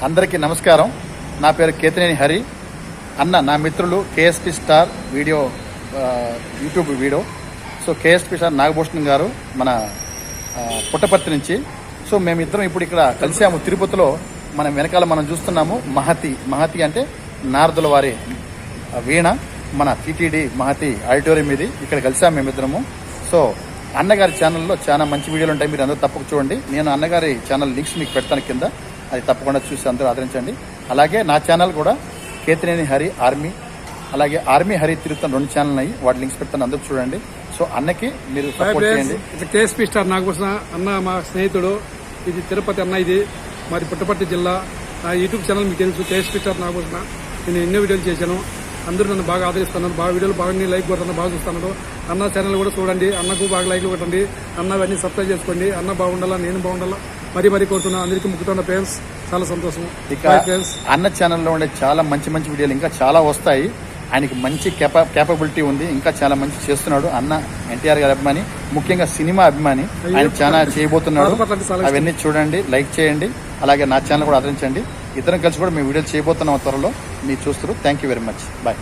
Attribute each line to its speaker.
Speaker 1: అందరికీ నమస్కారం. నా పేరు కేతినేని హరి. అన్న నా మిత్రులు KSP star video YouTube video. So KSP star Nagabhushanam గారు మన పుట్టపర్తి నుంచి. సో మేమిద్దరం ఇప్పుడు ఇక్కడ కలిసాము తిరుపతిలో. మనం వెనకాల మనం చూస్తున్నాము మహతి అంటే నారదుల వారి వీణ, మన టీటీడీ మహతి ఆడిటోరియం ఇది. ఇక్కడ కలిసాము మేమిద్దరము. సో అన్నగారి ఛానల్లో చాలా మంచి వీడియోలు ఉంటాయి, మీరు అందరూ తప్పక చూడండి. నేను అన్నగారి ఛానల్ లింక్స్ మీకు పెడతాను కింద, అది తప్పకుండా చూసి అందరూ ఆదరించండి. అలాగే నా ఛానల్ కూడా కేతినేని హరి ఆర్మీ, అలాగే ఆర్మీ హరి తిరుగుతాను, 2 ఛానల్ అయ్యి వాటి లింక్స్ పెడతాను, అందరూ చూడండి. సో అన్నకి మీరు సపోర్ట్ చేయండి.
Speaker 2: కేఎస్పీ స్టార్ నాగభూషణ అన్న మా స్నేహితుడు. ఇది తిరుపతి అన్న, ఇది మాది పుట్టపర్తి జిల్లా. నా యూట్యూబ్ ఛానల్ మీకు తెలుసు, కేఎస్పీ స్టార్ నాగభూషణ. నేను ఎన్నో వీడియోలు చేశాను, అందరూ నన్ను బాగా ఆదరిస్తున్నారు. బాగా వీడియోలు బాగా లైక్ కొడుతున్నారు, బాగా చూస్తున్నారు. అన్న ఛానల్ కూడా చూడండి, అన్నకు బాగా లైక్లు కొట్టండి. అన్న అవన్నీ సబ్స్క్రైబ్ చేసుకోండి. అన్న బాగుండాలా, నేను బాగుండాలా మరీ కోరుతున్నా. అందరికీ ముక్కుతున్న ఫ్రెండ్స్, చాలా సంతోషం.
Speaker 1: ఇక అన్న ఛానల్లో ఉండే చాలా మంచి వీడియోలు ఇంకా చాలా వస్తాయి. ఆయనకి మంచి కేపబిలిటీ ఉంది, ఇంకా చాలా మంచి చేస్తున్నాడు. అన్న ఎన్టీఆర్ గారి అభిమాని, ముఖ్యంగా సినిమా అభిమాని. ఆయన చాలా చేయబోతున్నాడు. అవన్నీ చూడండి, లైక్ చేయండి. అలాగే నా ఛానల్ కూడా ఆదరించండి. ఇద్దరం కలిసి కూడా మేము వీడియోలు చేయబోతున్నాం త్వరలో, మీరు చూస్తారు. Thank you very much. Bye.